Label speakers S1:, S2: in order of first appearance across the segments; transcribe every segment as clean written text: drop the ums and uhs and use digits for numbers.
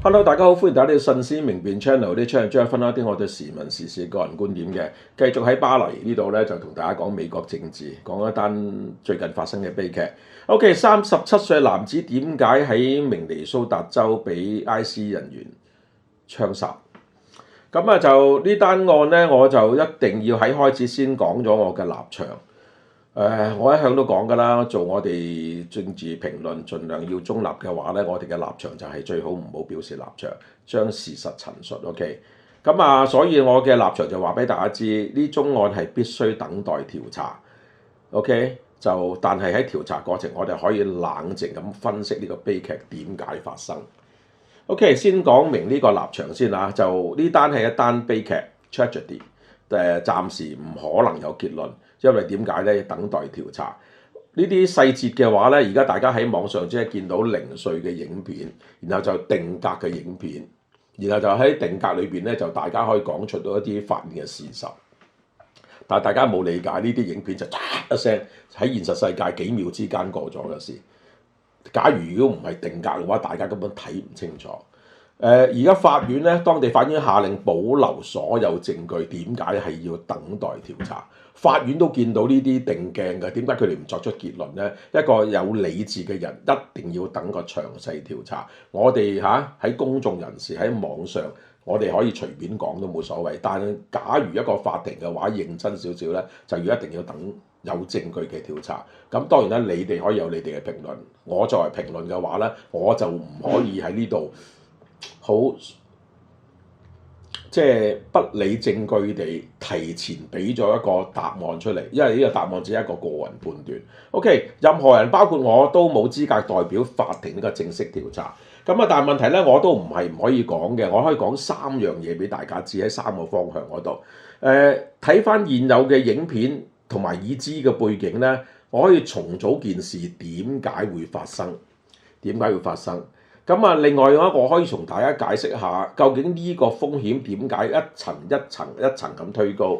S1: Hello，大家好，歡迎大家嚟到信思明辨 channel，啲 channel 將分享一啲我對時聞時事個人觀點嘅。繼續喺巴黎呢度咧，就同大家講美國政治，講一單最近發生嘅悲劇。OK， 37歲男子點解喺明尼蘇達州俾 IC 人員槍殺？咁啊，就呢單案咧，我就一定要喺開始先講咗我嘅立場。我一向都講㗎啦，做我哋政治評論，盡量要中立嘅話咧，我哋嘅立場就係最好唔好表示立場，將事實陳述。OK，咁啊，所以我嘅立場就話俾大家知，呢宗案係必須等待調查。OK，但係喺調查過程，我哋可以冷靜咁分析呢個悲劇點解發生。OK， 先講明呢個立場先啦，就呢單係一單悲劇 tragedy，暫時唔可能有結論。因為點解咧？等待調查呢啲細節嘅話咧，而家大家喺網上即係見到零碎嘅影片，然後就定格嘅影片，然後就喺定格裏邊咧，就大家可以講出到一啲發現嘅事實。但係大家冇理解呢啲影片就一聲喺現實世界幾秒之間過咗嘅事。假如果唔係定格嘅話，大家根本睇唔清楚。而家法院咧，當地法院下令保留所有證據，點解係要等待調查？法院都見到呢啲定鏡嘅，點解佢哋唔作出結論呢？一個有理智嘅人一定要等個詳細調查。我哋喺公眾人士喺網上，我哋可以隨便講都冇所謂。但係假如一個法庭嘅話，認真少少咧，就要一定要等有證據嘅調查。咁當然啦，你哋可以有你哋嘅評論。我作為評論嘅話咧，我就唔可以喺呢度好即係不理證據地提前俾咗一個答案出嚟，因為呢個答案只係一個個人判斷。OK， 任何人包括我都冇資格代表法庭呢個正式調查。咁啊，但係問題咧，我都唔係唔可以講嘅，我可以講3樣嘢俾大家知喺3個方向嗰度。睇翻現有嘅影片同埋已知嘅背景咧，我可以重組件事點解會發生，點解會發生。咁啊，另外嘅話，我可以同大家解釋下，究竟呢個風險點解一層一層一層咁推高，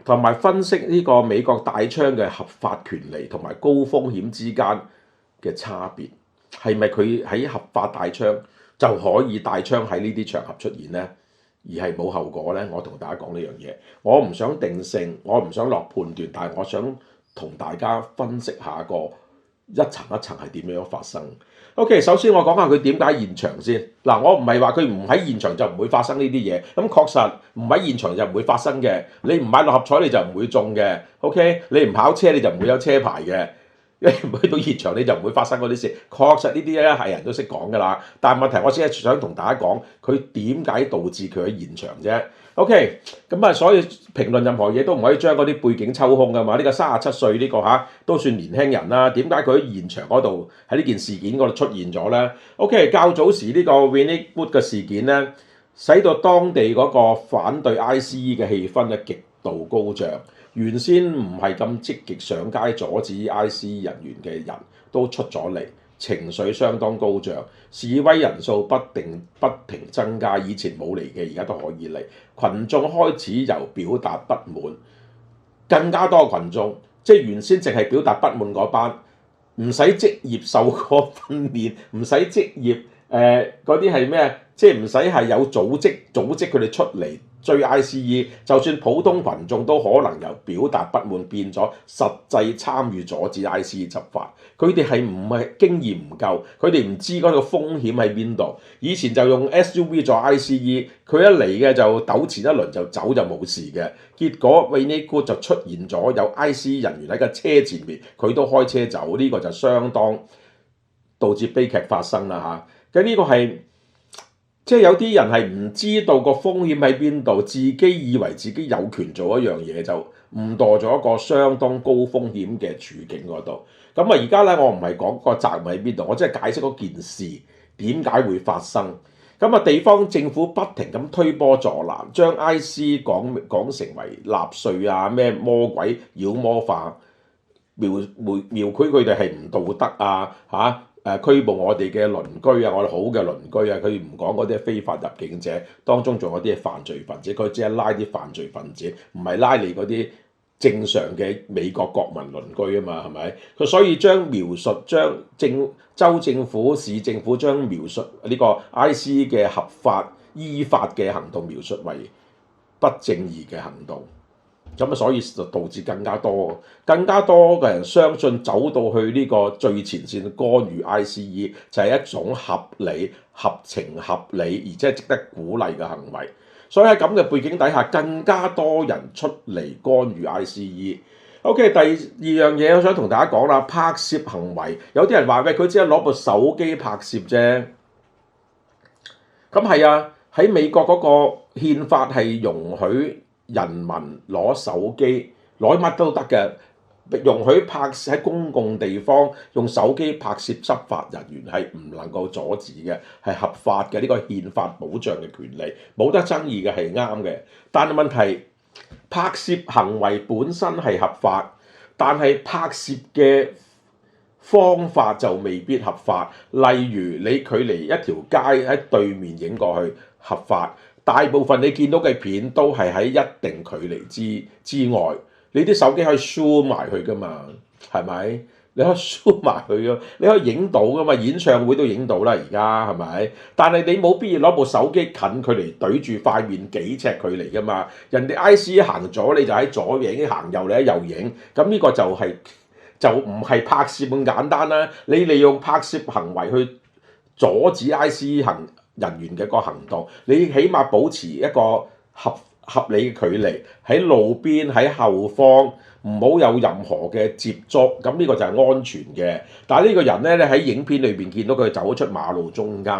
S1: 同埋分析呢個美國帶槍嘅合法權利同埋高風險之間嘅差別，係咪佢喺合法帶槍就可以帶槍喺呢啲場合出現呢？而係冇後果呢？我同大家講呢樣嘢，我唔想定性，我唔想落判斷，但係我想同大家分析下個一層一層係點樣發生。OK， 首先我講下佢點解現場先。嗱，我唔係話佢唔喺現場就唔會發生呢啲嘢。咁確實唔喺現場就唔會發生嘅。你唔買六合彩你就唔會中嘅。OK， 你唔跑車你就唔會有車牌嘅。因為唔去到現場你就唔會發生嗰啲事。確實呢啲咧係人都識講㗎啦。但係問題我只係想同大家講佢點解導致佢喺現場啫。OK， 咁啊，所以評論任何嘢都唔可以將嗰啲背景抽空㗎嘛。呢個37歲呢個都算年輕人啦。點解佢喺現場嗰度喺呢件事件嗰度出現咗咧 ？OK， 較早時呢個 Winnie Wood 嘅事件咧，使到當地嗰個反對 ICE 嘅氣氛咧極度高漲。原先唔係咁積極上街阻止 ICE 人員嘅人都出咗嚟。情緒相當高漲，示威人數不停增加，以前冇嚟嘅而家都可以嚟。群眾開始由表達不滿，更加多群眾，即係原先淨係表達不滿嗰班，唔使職業受過訓練，唔使職業嗰啲係咩？即係唔使係有組織佢哋出嚟追 ICE， 就算普通群眾都可能由表達不滿變咗實際參與阻止 ICE 執法。佢哋係唔係經驗唔夠？佢哋唔知嗰個風險喺邊度。以前就用 SUV 做 ICE， 佢一嚟嘅就糾纏一輪就走就冇事嘅。結果 Winnie Wood 就出現咗有 ICE 人員喺個車前面，佢都開車走，呢個就相當導致悲劇發生啦嚇。咁呢個係即係有啲人係唔知道個風險喺邊度，自己以為自己有權做一樣嘢，就誤墮咗一個相當高風險嘅處境嗰度。咁啊，而家咧我唔係講個責任喺邊度，我即係解釋嗰件事點解會發生。咁啊，地方政府不停咁推波助瀾，將 ICE 講成為納粹啊咩魔鬼妖魔化，描繪佢哋係唔道德啊嚇。拘捕我哋嘅鄰居啊，我哋好嘅鄰居啊，佢唔講嗰啲非法入境者，當中仲有啲係犯罪分子，佢只係拉啲犯罪分子，唔係拉你嗰啲正常嘅美國國民鄰居啊嘛，係咪？佢所以將州政府、市政府將描述呢個 ICE 嘅合法依法嘅行動描述為不正義嘅行動，咁啊，所以就導致更加多嘅人相信走到去呢個最前線干預 ICE 就係一種合理、合情合理而且值得鼓勵嘅行為。所以喺咁嘅背景底下，更加多人出嚟干預 ICE。OK，第二樣嘢我想同大家講啦，拍攝行為有啲人話喂，佢只係攞部手機拍攝啫。咁係啊，喺美國嗰個憲法係容許人民攞手機攞乜都得嘅，容許拍攝喺公共地方用手機拍攝執法人員係唔能夠阻止嘅，係合法嘅，呢個憲法保障嘅權利，冇得爭議嘅，係啱嘅。但係問題，拍攝行為本身係合法，但係拍攝嘅方法就未必合法。例如你距離一條街喺對面影過去合法，大部分你見到嘅片都係喺一定距離之外。你啲手機可以 zoom 埋去噶嘛，係咪？你可以 zoom 埋去啊，你可以影到噶嘛，演唱會都影到啦，而家係咪？但係你冇必要攞部手機近距離對住塊面幾尺距離噶嘛。人哋 ICE 行咗你就喺左影，行右你喺右影，咁呢個就唔係拍攝咁簡單啦。你利用拍攝行為去阻止 ICE 人員嘅個行動，你起碼保持一個合理嘅距離，喺路邊喺後方唔好有任何嘅接觸，咁呢個就係安全嘅。但係呢個人咧，你喺影片裏邊見到佢走出馬路中間，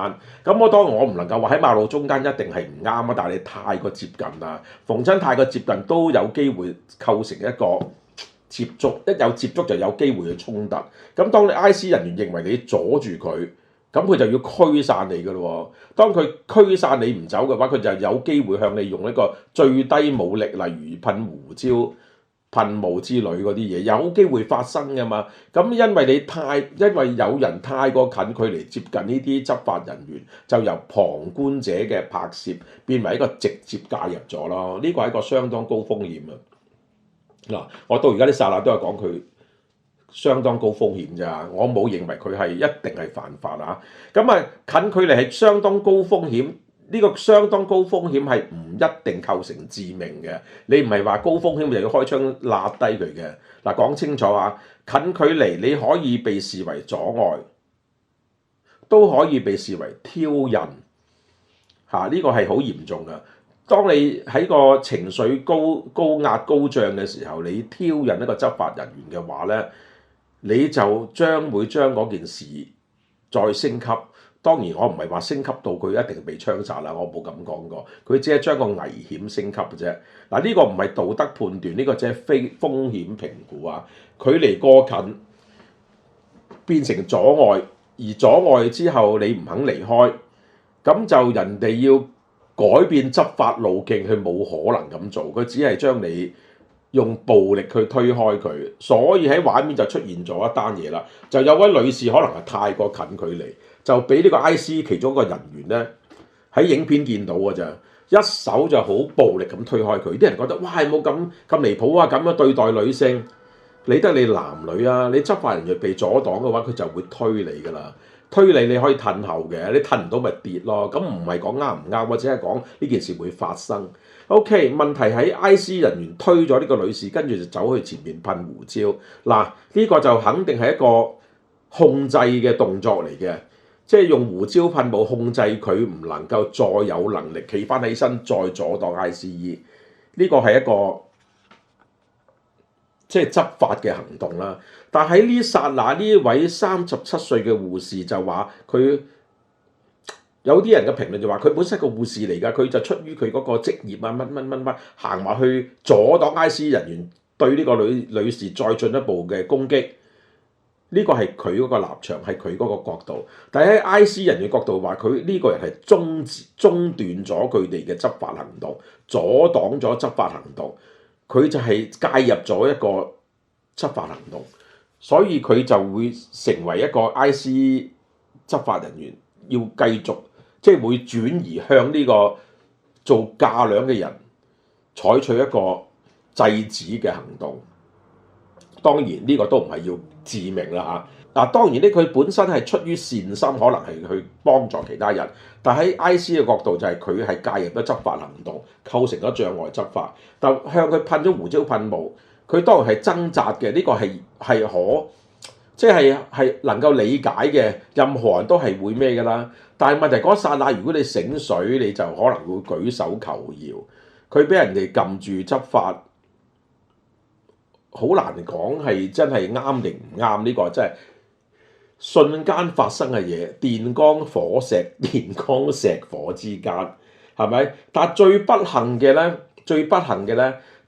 S1: 咁當然我唔能夠話喺馬路中間一定係唔啱啊，但係你太過接近啦，逢親太過接近都有機會構成一個接觸，一有接觸就有機會去衝突。咁當你 ICE 人員認為你阻住佢，咁佢就要驅散你㗎咯喎。當佢驅散你唔走嘅話，佢就有機會向你用一個最低武力，例如噴胡椒、噴霧之類嗰啲嘢，有機會發生㗎嘛。咁因為有人太過近距離接近呢啲執法人員，就由旁觀者嘅拍攝變為一個直接介入咗咯。呢個係一個相當高風險啊！嗱，我到而家啲剎那都係講佢相當高風險咋，我冇認為佢係一定係犯法啊。咁啊，近距離係相當高風險，呢個相當高風險係唔一定構成致命嘅。你唔係話高風險就要開槍揦低佢嘅。嗱，講清楚啊，近距離你可以被視為阻礙，都可以被視為挑釁。呢個係好嚴重㗎。當你喺個情緒高壓高漲嘅時候，你挑釁一個執法人員嘅話咧，你就將會將嗰件事再升級。當然我唔係話升級到佢一定被槍殺啦，我冇咁講過。佢只係將個危險升級嘅啫。嗱，呢個唔係道德判斷，呢個只係風險評估啊。距離過近變成阻礙，而阻礙之後你唔肯離開，咁就人哋要改變執法路徑，佢冇可能咁做，佢只係將你用暴力去推開佢，所以喺畫面就出現咗一單嘢啦。就有位女士可能係太過近距離，就俾呢個 ICE 其中一個人員咧喺影片見到㗎咋，一手就好暴力咁推開佢。啲人覺得哇，冇咁離譜啊，咁樣對待女性，理得你男女啊？你執法人員被阻擋嘅話，佢就會推你㗎啦。推你可以褪後嘅，你褪唔到咪跌咯。咁唔係講啱唔啱，我只係講呢件事會發生。OK， 問題喺 ICE 人員推咗呢個女士，跟住就走去前面噴胡椒。嗱，呢個就肯定係一個控制嘅動作嚟嘅，即係用胡椒噴霧控制佢唔能夠再有能力企翻起身再阻擋 ICE。呢個係一個即係執法嘅行動啦。但喺呢剎那，呢位37歲嘅護士就話佢，有啲人嘅評論就話佢本身係個護士嚟㗎，佢就出於佢嗰個職業啊乜行埋去阻擋 ICE 人員對呢個女士再進一步嘅攻擊。呢個係佢嗰個立場，係佢嗰個角度。但喺 ICE 人嘅角度話，佢呢個人係中斷咗佢哋嘅執法行動，阻擋咗執法行動，佢就係介入咗一個執法行動。所以佢就會成為一個 ICE 執法人員，要繼續即係會轉移向呢個做架樑嘅人採取一個制止嘅行動。當然呢個都唔係要致命啦嚇。當然呢，佢本身係出於善心，可能係去幫助其他人。但喺 IC 嘅角度就係佢係介入咗執法行動，構成咗障礙執法。但向佢噴咗胡椒噴霧，佢當然係掙扎嘅。呢個係即係能夠理解嘅，任何人都係會咩㗎啦。但係問題嗰一剎那，如果你醒水，你就可能會舉手求饒。佢俾人哋撳住執法，好難講係真係啱定唔啱。呢個真係瞬間發生嘅嘢，電光火石、電光石火之間，係咪？但係最不幸嘅咧，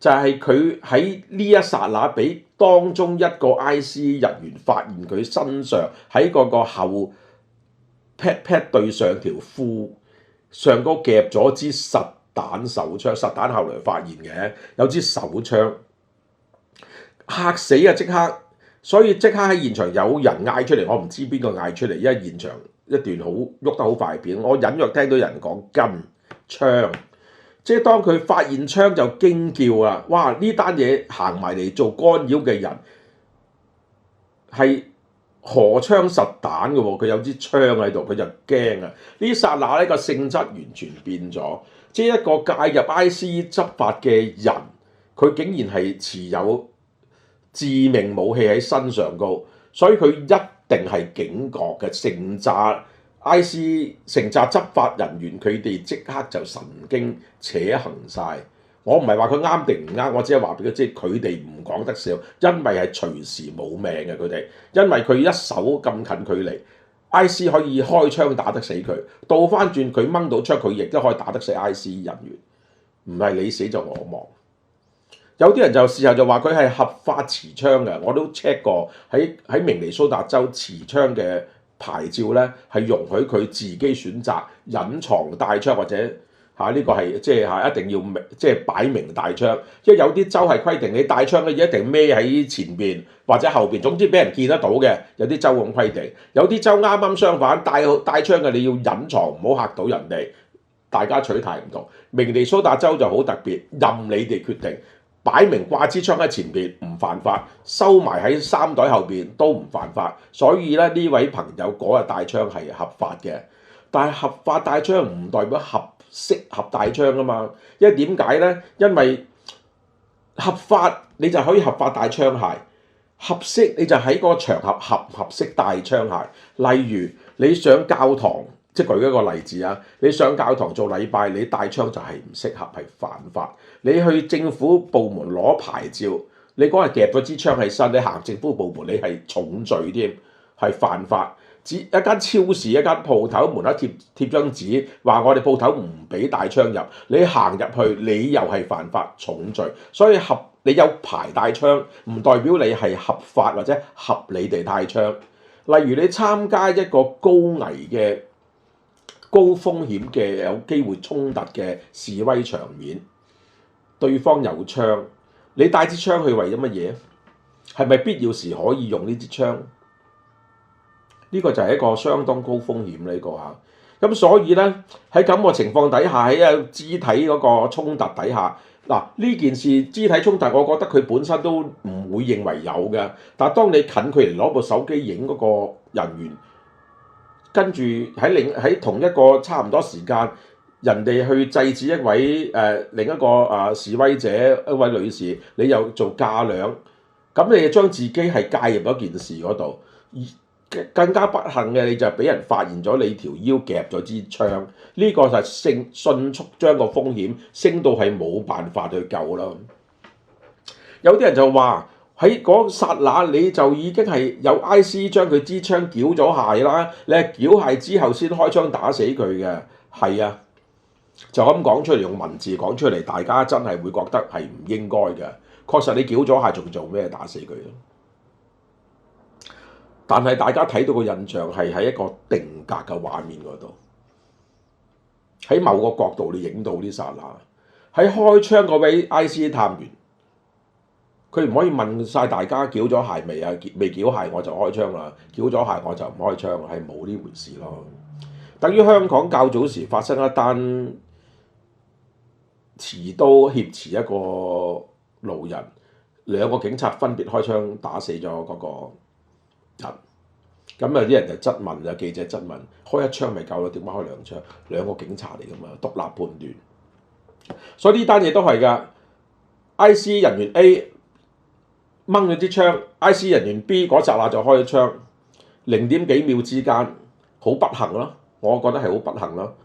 S1: 就係佢喺呢一剎那俾當中一個 IC 人員發現佢身上喺嗰個後 pat 對上條褲上高夾咗支實彈手槍，實彈後來發現嘅有支手槍，嚇死啊！即刻，所以即刻喺現場有人嗌出嚟，我唔知邊個嗌出嚟，因為現場一段好喐得好快片，我隱約聽到人講跟槍。即係當佢發現槍就驚叫啊！哇！呢單嘢行埋嚟做干擾嘅人係荷槍實彈嘅喎，佢有支槍喺度，佢就驚啊！呢剎那呢個性質完全變咗，即係一個介入 IC 執法嘅人，佢竟然係持有致命武器喺身上高，所以佢一定係警覺嘅。成紮 IC 成紮執法人員，佢哋即刻就神經扯行晒。我唔係話佢啱定唔啱，我只係話俾佢知，佢哋唔講得笑，因為係隨時冇命嘅佢哋，因為佢一手咁近距離 IC 可以開槍打得死佢，倒翻轉佢掹到槍，佢亦都可以打得死 IC 人員，唔係你死就我亡。有啲人就事後就話佢係合法持槍嘅，我都 check 過喺明尼蘇達州持槍嘅牌照咧，係容許佢自己選擇隱藏帶槍或者呢個係即係一定要即係擺明帶槍，因為有啲州係規定你帶槍嘅嘢一定孭喺前邊或者後邊，總之俾人見得到嘅。有啲州咁規定，有啲州啱啱相反，帶槍嘅你要隱藏，唔好嚇到人哋。大家取態唔同，明尼蘇達州就好特別，任你哋決定。擺明掛支槍喺前邊唔犯法，收埋喺衫袋後邊都唔犯法，所以咧呢位朋友嗰日帶槍係合法嘅。但係合法帶槍唔代表適合帶槍啊嘛，因為點解咧？因為合法你就可以合法帶槍械，合適你就喺個場合合唔合適帶槍械。例如你上教堂。即係舉一個例子啊！你上教堂做禮拜，你帶槍就係唔適合，係犯法。你去政府部門攞牌照，你嗰日夾咗支槍喺身，你行政府部門你係重罪添，係犯法。一間超市、一間鋪頭門口貼張紙，話我哋鋪頭唔俾帶槍入，你行入去你又係犯法，重罪。所以你有牌帶槍，唔代表你係合法或者合理地帶槍。例如你參加一個高危嘅高風險嘅有機會衝突嘅示威場面，對方有槍，你帶支槍去為咗乜嘢？係咪必要時可以用呢支槍？呢個就係一個相當高風險呢個嚇。咁所以咧喺咁個情況底下，喺肢體嗰個衝突底下，嗱呢件事肢體衝突，我覺得佢本身都唔會認為有嘅。但係當你近距離攞部手機影嗰個人員，跟住喺同一個差唔多時間，人哋去制止一位另一個示威者一位女士，你又做架梁，咁你就將自己係介入咗件事嗰度，而更加不幸嘅你就俾人發現咗你條腰夾咗支槍，呢個就係迅速將個風險升到係冇辦法去救啦。有啲人就話，喺嗰剎那你就已經係有 IC 將佢支槍繳咗械啦，你係繳械之後先開槍打死佢嘅，係啊，就咁講出嚟，用文字講出嚟，大家真係會覺得係唔應該嘅。確實你繳咗械仲做咩打死佢？但係大家睇到個印象係喺一個定格嘅畫面嗰度，喺某個角度你影到呢剎那，喺開槍嗰位 IC 探員。佢唔可以問晒大家繳咗械未啊？未繳械我就開槍啦，繳咗械我就唔開槍，係冇呢回事咯。等於香港較早時發生一單持刀挾持一個路人，兩個警察分別開槍打死咗嗰個人。咁有啲人就質問，有記者質問：開一槍咪夠咯？點解開兩槍？兩個警察嚟㗎嘛，獨立判斷。所以呢單嘢都係㗎。IC 人員 A 掹咗支槍 ，IC 人員 B 嗰剎那就開咗槍，0點幾秒之間，好不幸咯。我覺得係好不幸咯。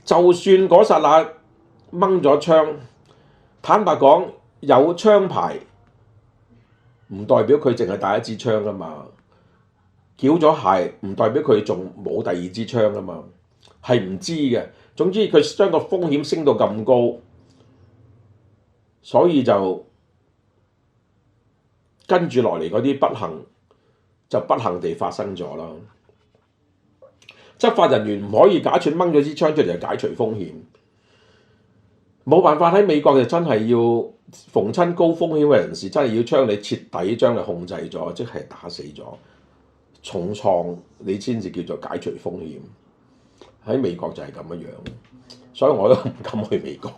S1: 就算嗰剎那掹咗槍，坦白講，有槍牌唔代表佢淨係帶一支槍㗎嘛。繳咗械唔代表佢仲冇第二支槍㗎嘛，係唔知嘅。總之佢將個風險升到咁高，所以就跟住落嚟嗰啲不幸就不幸地發生咗啦。執法人員唔可以假設掹咗支槍出嚟就解除風險，冇辦法。喺美國就真係要逢親高風險嘅人士，真係要將你徹底將你控制咗，即係打死咗。重創你先至叫做解除風險，喺美國就係咁樣，所以我都唔敢去美國，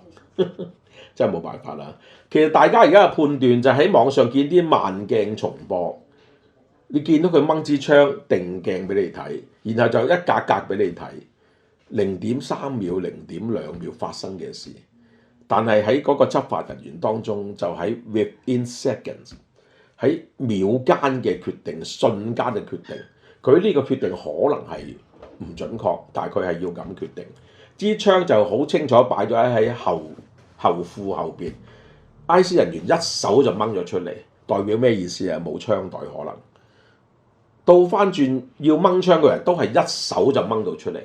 S1: 真係冇辦法啦。其實大家而家嘅判斷就喺網上見啲慢鏡重播，你見到佢掹支槍定鏡俾你睇，然後就一格格俾你睇，0.3秒、0.2秒發生嘅事，但係喺嗰個執法人員當中就喺 within seconds。喺秒間嘅決定，瞬間嘅決定，佢呢個決定可能係唔準確，但係佢係要咁決定。支槍就好清楚擺咗喺後褲後邊 ，IC 人員一手就掹咗出嚟，代表咩意思啊？冇槍袋可能。倒翻轉要掹槍嘅人都係一手就掹到出嚟，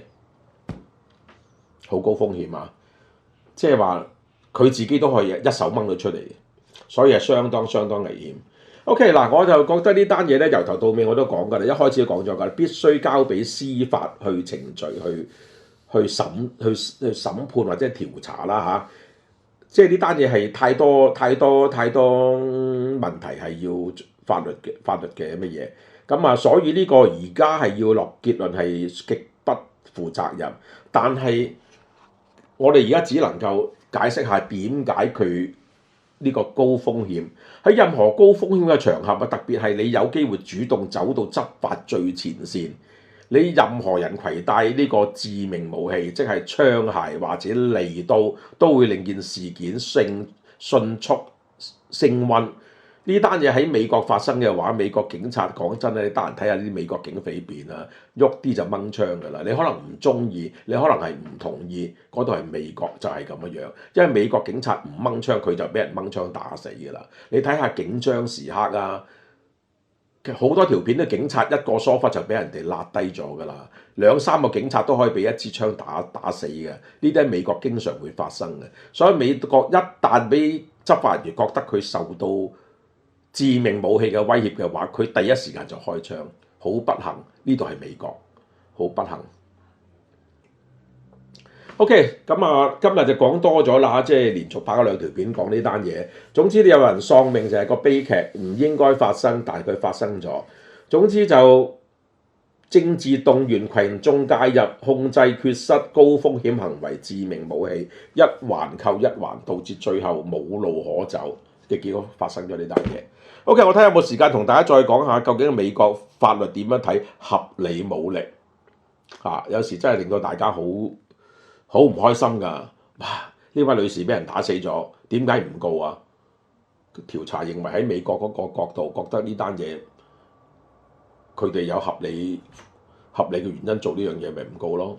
S1: 好高風險啊！即係話佢自己都可以一手掹到出嚟，所以係相當危險。OK 嗱，我就覺得呢單嘢咧，由頭到尾我都講㗎啦，一開始都講咗㗎，必須交俾司法去程序去審判或者調查啦嚇。即係呢單嘢係太多問題係要法律嘅乜嘢咁啊，所以呢個而家係要落結論係極不負責任。但係我哋而家只能夠解釋下點解佢呢個高風險，喺任何高風險嘅場合啊，特別係你有機會主動走到執法最前線，你任何人攜帶呢個致命武器，即係槍械或者利刀，都會令件事件迅速升溫。呢單嘢喺美國發生嘅話，美國警察講真咧，你得閒睇下啲美國警匪片啊，喐啲就掹槍㗎啦。你可能唔中意，你可能係唔同意，嗰度係美國就係咁樣，因為美國警察唔掹槍，佢就俾人掹槍打死㗎啦。你睇下警章時刻啊，好多條片啲警察一個疏忽就俾人哋辣低咗㗎啦，2-3個警察都可以俾一支槍打死嘅。呢啲喺美國經常會發生嘅，所以美國一旦俾執法人員覺得佢受到致命武器嘅威脅嘅話，佢第一時間就開槍，好不幸。呢度係美國，好不幸。OK，咁啊，今日就講多咗啦，即係連續拍咗2條片講呢單嘢。總之，有人喪命就係個悲劇，唔應該發生，但係佢發生咗。總之就政治動員、群眾介入、控制缺失、高風險行為、致命武器，一環扣一環，導致最後冇路可走嘅結果發生咗呢單嘢。OK，我睇下有冇時間同大家再講下究竟美國法律點樣睇合理武力有時真係令到大家好唔開心㗎。哇！呢位女士俾人打死咗，點解唔告啊？調查認為喺美國嗰個角度覺得呢單嘢佢哋有合理嘅原因做呢樣嘢，咪唔告咯。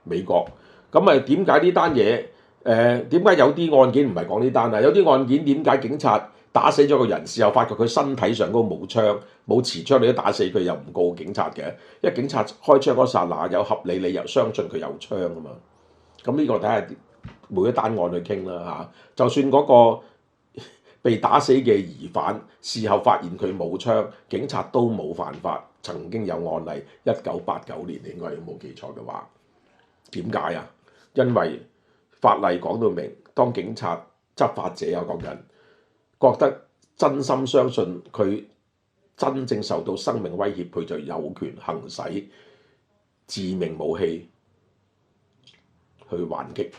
S1: 美國咁啊，點解呢單嘢點解有啲案件唔係講呢單啊？有啲案件點解警察打死咗個人士，又發覺佢身體上嗰個冇槍冇持槍，你都打死佢又唔告警察嘅？因為警察開槍嗰剎那有合理理由相信佢有槍啊嘛。咁呢個睇下每一單案去傾啦嚇。就算嗰個被打死嘅疑犯事後發現佢冇槍，警察都冇犯法。曾經有案例，1989年應該冇記錯嘅話，點解啊？因為法例講到明，當警察執法者有個人覺得真心相信佢真正受到生命威脅，佢就有權行使致命武器去還擊。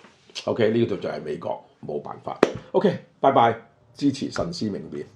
S1: OK， 呢度就係美國，冇辦法。OK，拜拜，支持慎思明辨。